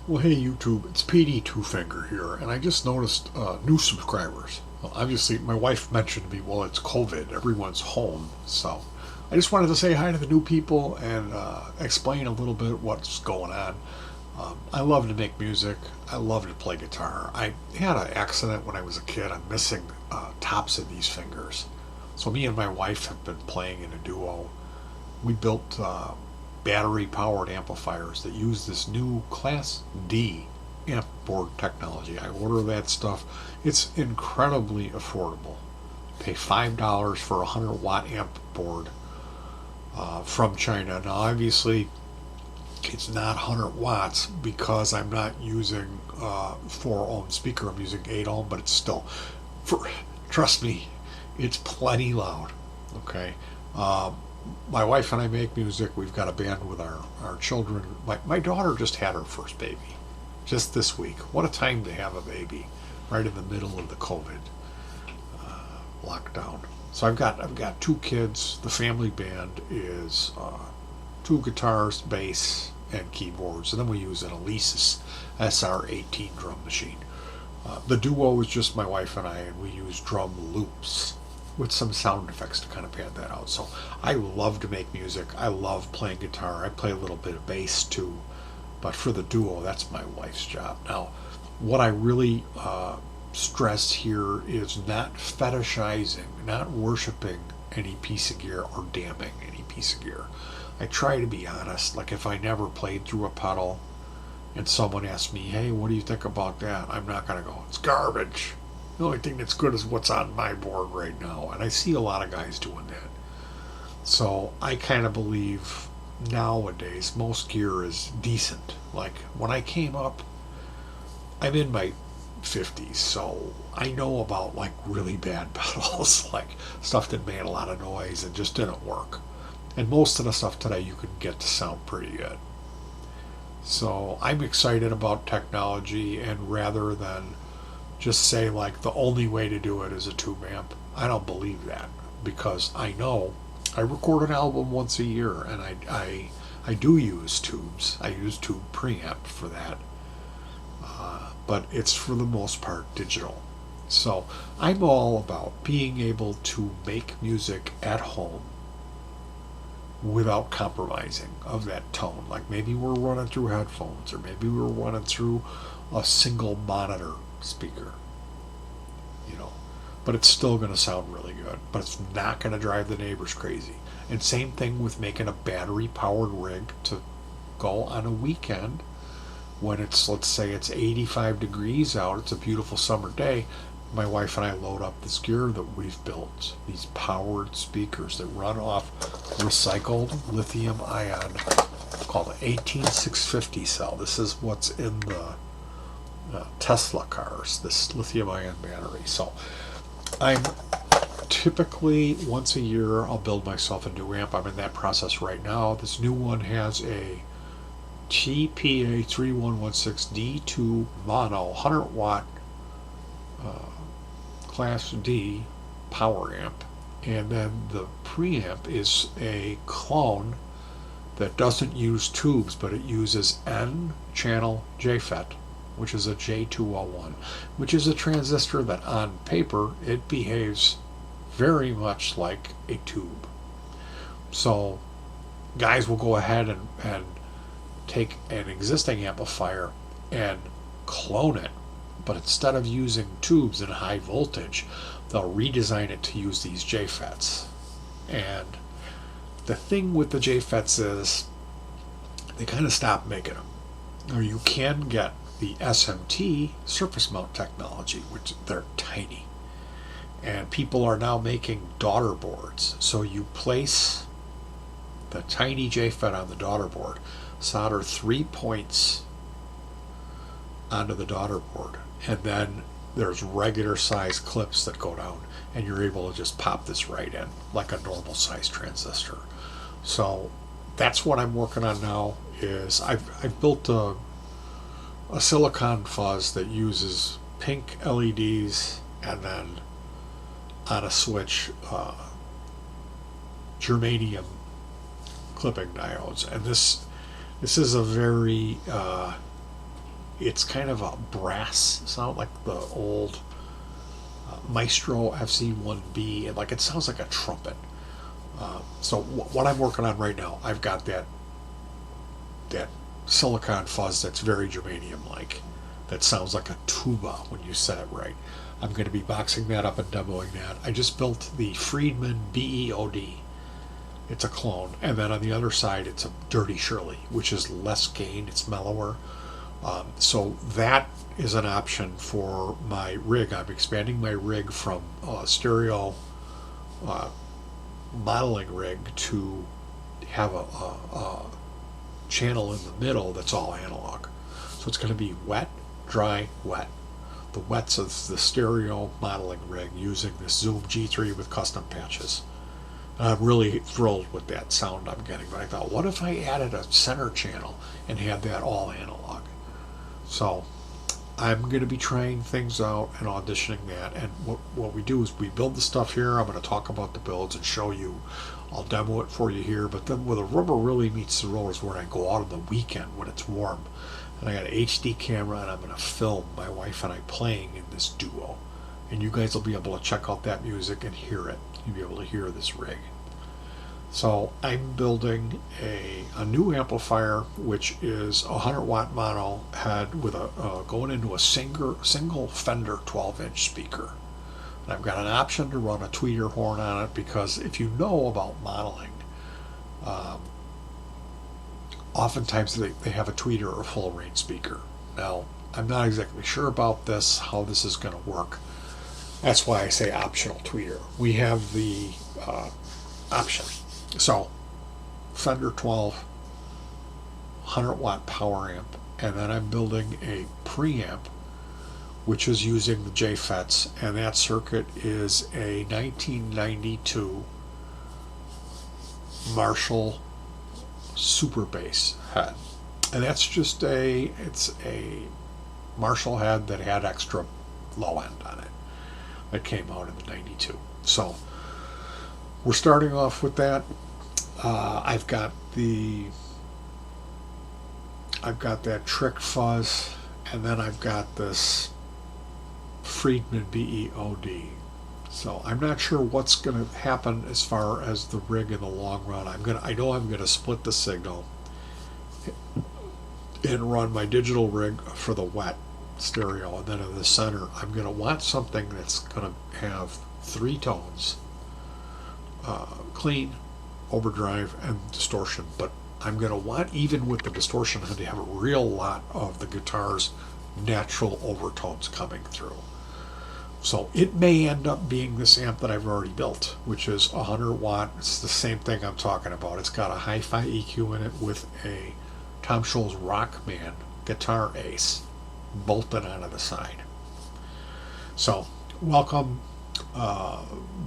Well, hey YouTube, it's PD Two Finger here, and I just noticed new subscribers. Well, obviously, my wife mentioned to me, well, it's COVID, everyone's home, so I just wanted to say hi to the new people and explain a little bit what's going on. I love to make music. I love to play guitar. I had an accident when I was a kid. I'm missing tops of these fingers, so me and my wife have been playing in a duo. We built battery-powered amplifiers that use this new Class D amp board technology. I order that stuff. It's incredibly affordable. Pay $5 for a 100-watt amp board from China. Now, obviously, it's not 100 watts because I'm not using 4 ohm speaker. I'm using 8 ohm, but it's still, trust me, it's plenty loud. Okay. My wife and I make music. We've got a band with our children. My daughter just had her first baby just this week. What a time to have a baby right in the middle of the COVID lockdown. So I've got 2 kids. The family band is 2 guitars, bass, and keyboards, and then we use an Alesis SR18 drum machine. The duo is just my wife and I, and we use drum loops with some sound effects to kind of pad that out. So I love to make music. I love playing guitar. I play a little bit of bass too, but for the duo, that's my wife's job. Now, what I really stress here is not fetishizing, not worshiping any piece of gear or damning any piece of gear. I try to be honest. Like if I never played through a pedal and someone asks me, hey, what do you think about that? I'm not going to go, it's garbage. The only thing that's good is what's on my board right now. And I see a lot of guys doing that. So I kind of believe nowadays most gear is decent. Like when I came up, I'm in my 50s, so I know about like really bad pedals, like stuff that made a lot of noise and just didn't work. And most of the stuff today you can get to sound pretty good. So I'm excited about technology, and rather than just say like the only way to do it is a tube amp, I don't believe that, because I know I record an album once a year, and I do use tubes. I use tube preamp for that, but it's for the most part digital. So I'm all about being able to make music at home without compromising of that tone. Like maybe we're running through headphones, or maybe we're running through a single monitor speaker, but it's still going to sound really good, but it's not going to drive the neighbors crazy. And same thing with making a battery powered rig to go on a weekend when it's, let's say it's 85 degrees out, it's a beautiful summer day. My wife and I load up this gear that we've built, these powered speakers that run off recycled lithium ion, called an 18650 cell. This is what's in the Tesla cars, this lithium ion battery. So I'm typically once a year I'll build myself a new amp. I'm in that process right now. This new one has a TPA 3116 D2 mono 100 watt Class D power amp, and then the preamp is a clone that doesn't use tubes, but it uses N channel jeft, which is a J201, which is a transistor that on paper it behaves very much like a tube. So guys will go ahead and take an existing amplifier and clone it, but instead of using tubes and high voltage, they'll redesign it to use these JFETs. And the thing with the JFETs is they kind of stopped making them. Or you can get the SMT surface mount technology, which they're tiny. And people are now making daughter boards. So you place the tiny JFET on the daughter board, solder 3 points onto the daughter board, and then there's regular size clips that go down, and you're able to just pop this right in like a normal size transistor. So that's what I'm working on now. Is I've built a silicon fuzz that uses pink LEDs and then on a switch germanium clipping diodes, and this is a very it's kind of a brass sound, like the old Maestro FC1B, and like it sounds like a trumpet. So what I'm working on right now, I've got that silicon fuzz that's very germanium like, that sounds like a tuba when you set it right. I'm going to be boxing that up and demoing that. I just built the Freidman BEOD. It's a clone, and then on the other side it's a dirty Shirley, which is less gain, it's mellower. So that is an option for my rig. I'm expanding my rig from a stereo modeling rig to have a channel in the middle that's all analog. So it's going to be wet, dry, wet. The wet's is the stereo modeling rig using this Zoom G3 with custom patches. And I'm really thrilled with that sound I'm getting, but I thought, what if I added a center channel and had that all analog? So I'm going to be trying things out and auditioning that, and what we do is we build the stuff here. I'm going to talk about the builds and show you. I'll demo it for you here, but then where the rubber really meets the road is when I go out on the weekend when it's warm, and I got an HD camera, and I'm going to film my wife and I playing in this duo, and you guys will be able to check out that music and hear it. You'll be able to hear this rig. So I'm building a new amplifier, which is a 100-watt mono head with going into a single Fender 12-inch speaker. And I've got an option to run a tweeter horn on it, because if you know about modeling, oftentimes they have a tweeter or full range speaker. Now, I'm not exactly sure about this, how this is going to work. That's why I say optional tweeter. We have the option. So, Fender 12, 100-watt power amp, and then I'm building a preamp, which is using the jefts, and that circuit is a 1992 Marshall Super Bass head, and that's just it's a Marshall head that had extra low end on it that came out in the 92. So we're starting off with that. I've got that trick fuzz, and then I've got this Freidman BEOD. So I'm not sure what's going to happen as far as the rig in the long run. I know I'm going to split the signal and run my digital rig for the wet stereo, and then in the center I'm going to want something that's going to have 3 tones, clean, overdrive, and distortion. But I'm going to want, even with the distortion, to have a real lot of the guitar's natural overtones coming through. So it may end up being this amp that I've already built, which is 100 watt. It's the same thing I'm talking about. It's got a hi-fi EQ in it with a Tom Scholz Rockman guitar ace bolted onto the side. So welcome.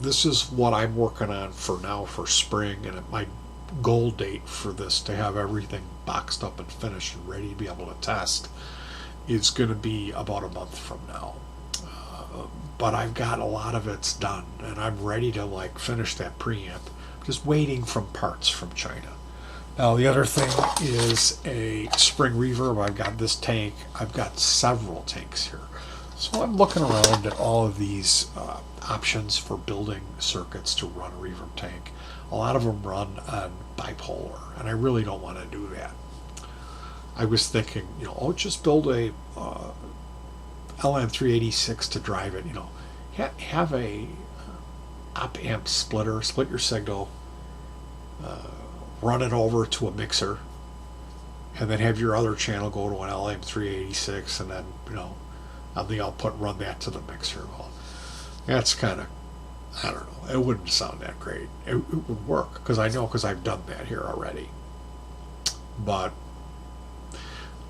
This is what I'm working on for now for spring, and my goal date for this, to have everything boxed up and finished and ready to be able to test, is going to be about a month from now. But I've got a lot of it's done, and I'm ready to finish that preamp. Just waiting from parts from China. Now the other thing is a spring reverb. I've got this tank. I've got several tanks here. So I'm looking around at all of these options for building circuits to run a reverb tank. A lot of them run on bipolar, and I really don't want to do that. I was thinking, just build a LM386 to drive it. Have a op amp splitter, split your signal, run it over to a mixer, and then have your other channel go to an LM386, and then on the output run that to the mixer. Well, that's kind of, I don't know, it wouldn't sound that great. It would work, because I've done that here already. But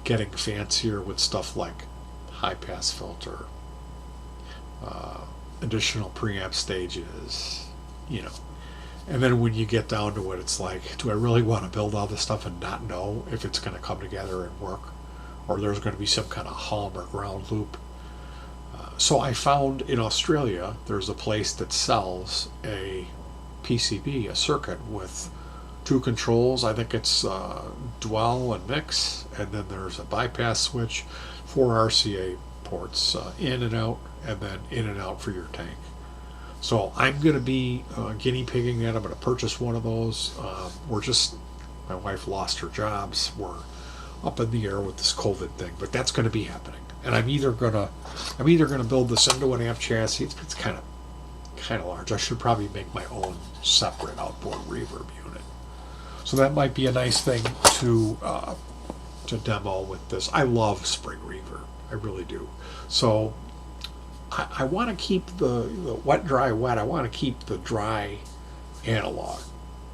getting fancier with stuff like high pass filter, additional preamp stages, and then when you get down to it, it's like, do I really want to build all this stuff and not know if it's going to come together and work, or there's going to be some kind of hum or ground loop? So I found in Australia there's a place that sells a PCB, a circuit with two controls. I think it's dwell and mix, and then there's a bypass switch, 4 RCA ports, in and out, and then in and out for your tank. So I'm going to be guinea pigging that. I'm going to purchase one of those. My wife lost her jobs. We're up in the air with this COVID thing, but that's going to be happening. And I'm either gonna build this into an amp chassis. It's kind of large. I should probably make my own separate outboard reverb unit. So that might be a nice thing to demo with this. I love spring reverb. I really do. So I want to keep the wet, dry, wet. I want to keep the dry analog.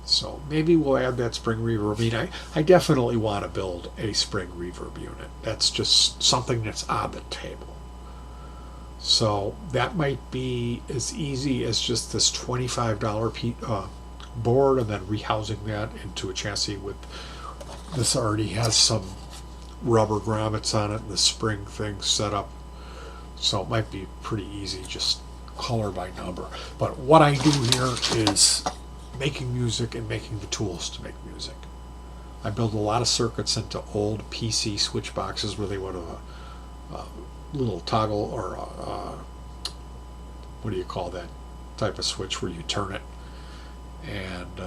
So maybe we'll add that spring reverb. I mean, I definitely want to build a spring reverb unit. That's just something that's on the table. So that might be as easy as just this $25 board, and then rehousing that into a chassis with this already has some rubber grommets on it and the spring thing set up. So it might be pretty easy, just color by number. But what I do here is making music and making the tools to make music. I build a lot of circuits into old PC switch boxes where they would have a little toggle or what do you call that type of switch where you turn it, and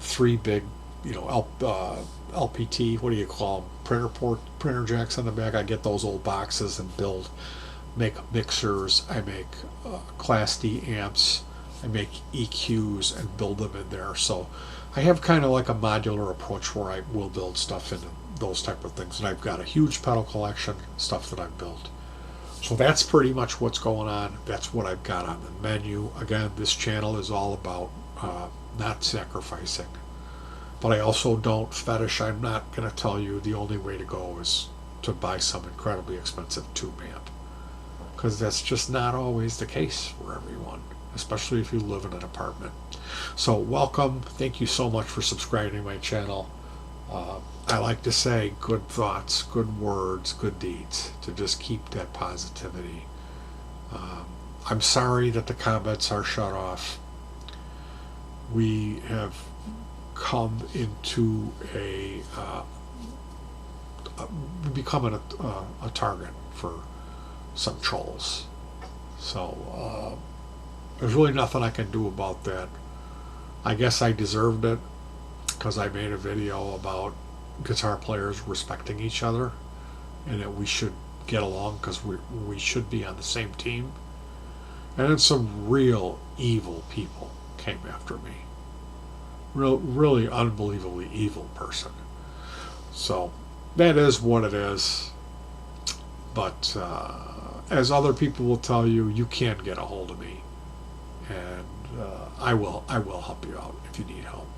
3 big, LPT, what do you call them, printer jacks on the back. I get those old boxes and make mixers. I make Class D amps. I make EQs and build them in there. So I have kind of like a modular approach where I will build stuff into those type of things. And I've got a huge pedal collection, stuff that I've built. So that's pretty much what's going on. That's what I've got on the menu. Again, this channel is all about not sacrificing. But I also don't fetish. I'm not going to tell you the only way to go is to buy some incredibly expensive tube amp, because that's just not always the case for everyone, especially if you live in an apartment. So welcome. Thank you so much for subscribing to my channel. I like to say good thoughts, good words, good deeds, to just keep that positivity. I'm sorry that the comments are shut off. We have come into becoming a target for some trolls. So there's really nothing I can do about that. I guess I deserved it because I made a video about guitar players respecting each other and that we should get along because we should be on the same team. And then some real evil people came after me. Really unbelievably evil person. So that is what it is. But as other people will tell you, you can get a hold of me, and I will help you out if you need help.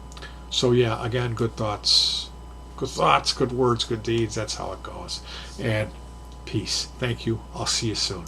So yeah, again, good thoughts, good words, good deeds. That's how it goes. And peace. Thank you. I'll see you soon.